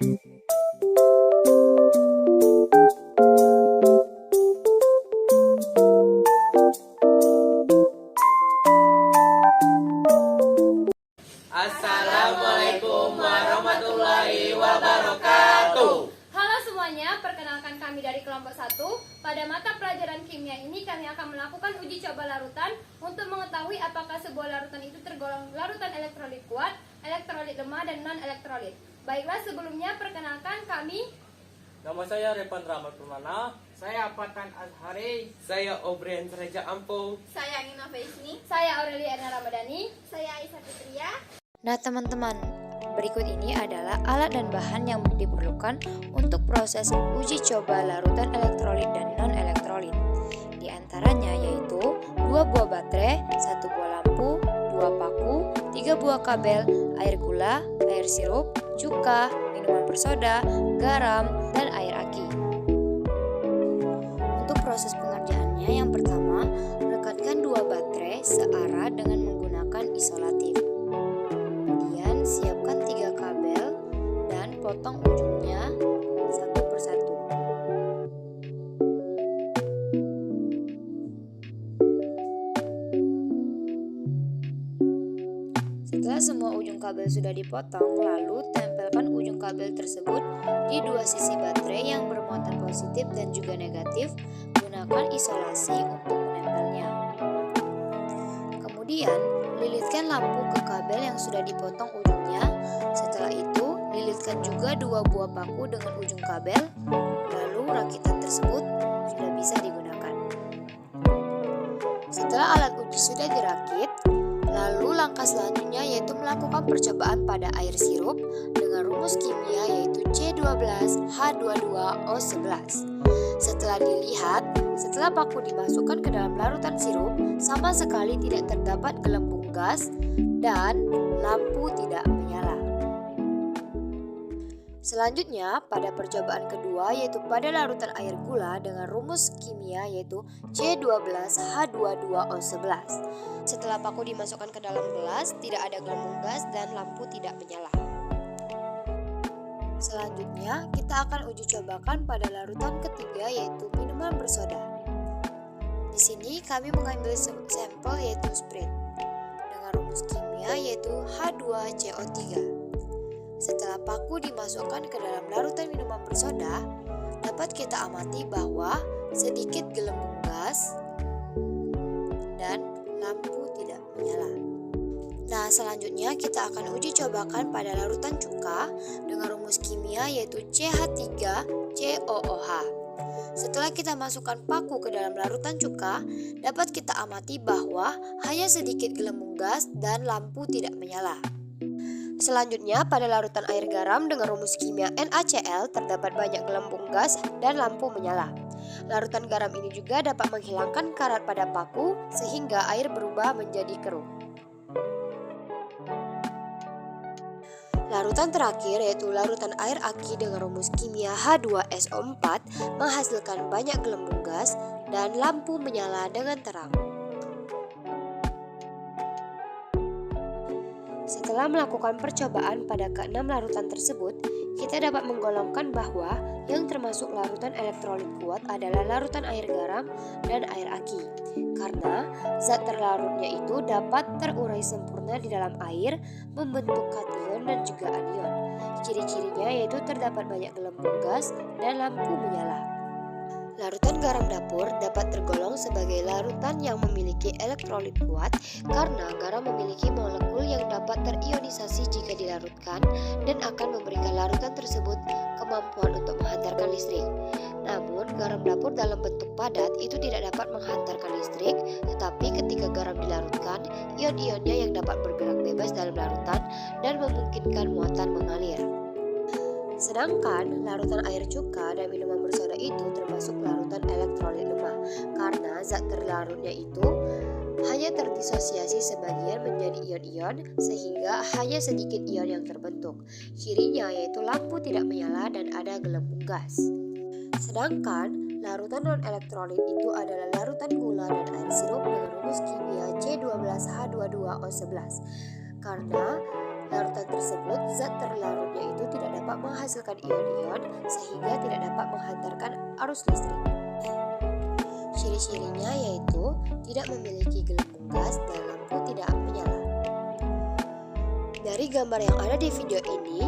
Assalamualaikum warahmatullahi wabarakatuh. Halo semuanya, perkenalkan kami dari kelompok 1. Pada mata pelajaran kimia ini kami akan melakukan uji coba larutan untuk mengetahui apakah sebuah larutan itu tergolong larutan elektrolit kuat, elektrolit lemah, dan non-elektrolit. Baiklah, sebelumnya perkenalkan kami. Nama saya Repan Rahmat Permana. Saya Fatan Azhari. Saya Obrian Reja Ampung. Saya Nina Faisni. Saya Aurelia Erna Ramadhani. Saya Aisyah Fitria. Nah teman-teman, berikut ini adalah alat dan bahan yang diperlukan untuk proses uji coba larutan elektrolit dan non-elektrolit. Di antaranya yaitu 2 buah baterai, 1 buah lampu, 2 paku, 3 buah kabel, air gula, air sirup, cuka, minuman bersoda, garam, dan air aki. Untuk proses pengerjaannya, yang pertama, rekatkan 2 baterai searah dengan menggunakan isolatif. Kemudian siapkan 3 kabel dan potong ujungnya satu persatu. Setelah semua ujung kabel sudah dipotong, lalu tempelkan ujung kabel tersebut di 2 sisi baterai yang bermuatan positif dan juga negatif. Gunakan isolasi untuk menempelnya. Kemudian, lilitkan lampu ke kabel yang sudah dipotong ujungnya. Setelah itu, lilitkan juga 2 buah paku dengan ujung kabel. Lalu rakitan tersebut sudah bisa digunakan. Setelah alat uji sudah dirakit, lalu langkah selanjutnya yaitu melakukan percobaan pada air sirup dengan rumus kimia yaitu C12H22O11. Setelah dilihat, setelah paku dimasukkan ke dalam larutan sirup, sama sekali tidak terdapat gelembung gas dan lampu tidak menyala. Selanjutnya, pada percobaan kedua yaitu pada larutan air gula dengan rumus kimia yaitu C12H22O11. Setelah paku dimasukkan ke dalam gelas, tidak ada gelembung gas dan lampu tidak menyala. Selanjutnya, kita akan uji cobakan pada larutan ketiga yaitu minuman bersoda. Di sini kami mengambil sampel yaitu Sprite dengan rumus kimia yaitu H2CO3. Setelah paku dimasukkan ke dalam larutan minuman bersoda, dapat kita amati bahwa sedikit gelembung gas dan lampu tidak menyala. Nah, selanjutnya kita akan uji cobakan pada larutan cuka dengan rumus kimia yaitu CH3COOH. Setelah kita masukkan paku ke dalam larutan cuka, dapat kita amati bahwa hanya sedikit gelembung gas dan lampu tidak menyala. Selanjutnya, pada larutan air garam dengan rumus kimia NaCl terdapat banyak gelembung gas dan lampu menyala. Larutan garam ini juga dapat menghilangkan karat pada paku sehingga air berubah menjadi keruh. Larutan terakhir yaitu larutan air aki dengan rumus kimia H2SO4 menghasilkan banyak gelembung gas dan lampu menyala dengan terang. Setelah melakukan percobaan pada ke-6 larutan tersebut, kita dapat menggolongkan bahwa yang termasuk larutan elektrolit kuat adalah larutan air garam dan air aki. Karena zat terlarutnya itu dapat terurai sempurna di dalam air, membentuk kation dan juga anion. Ciri-cirinya yaitu terdapat banyak gelembung gas dan lampu menyala. Larutan garam dapur dapat tergolong sebagai larutan yang memiliki elektrolit kuat karena garam memiliki molekul yang dapat terionisasi jika dilarutkan dan akan memberikan larutan tersebut kemampuan untuk menghantarkan listrik. Namun, garam dapur dalam bentuk padat itu tidak dapat menghantarkan listrik, tetapi ketika garam dilarutkan, ion-ionnya yang dapat bergerak bebas dalam larutan dan memungkinkan muatan mengalir. Sedangkan larutan air cuka dan minuman bersoda itu termasuk larutan elektrolit lemah karena zat terlarutnya itu hanya terdisosiasi sebagian menjadi ion-ion sehingga hanya sedikit ion yang terbentuk. Cirinya yaitu lampu tidak menyala dan ada gelembung gas. Sedangkan larutan non-elektrolit itu adalah larutan gula dan air sirup dengan rumus kimia C12H22O11 karena larutan tersebut zat terlarutnya itu tidak dapat menghasilkan ion-ion sehingga tidak dapat menghantarkan arus listrik. Ciri-cirinya yaitu tidak memiliki gelembung gas dan lampu tidak menyala. Dari gambar yang ada di video ini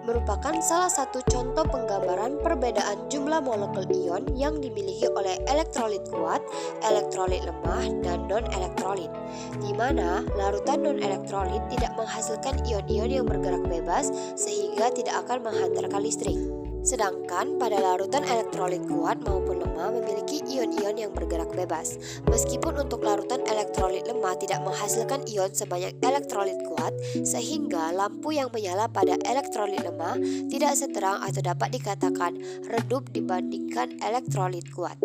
merupakan salah satu contoh penggambaran perbedaan jumlah molekul ion yang dimiliki oleh elektrolit kuat, elektrolit lemah, dan non-elektrolit, di mana larutan non-elektrolit tidak menghasilkan ion-ion yang bergerak bebas sehingga tidak akan menghantarkan listrik. Sedangkan pada larutan elektrolit kuat maupun lemah memiliki ion-ion yang bergerak bebas. Meskipun untuk larutan elektrolit lemah tidak menghasilkan ion sebanyak elektrolit kuat, sehingga lampu yang menyala pada elektrolit lemah tidak seterang atau dapat dikatakan redup dibandingkan elektrolit kuat.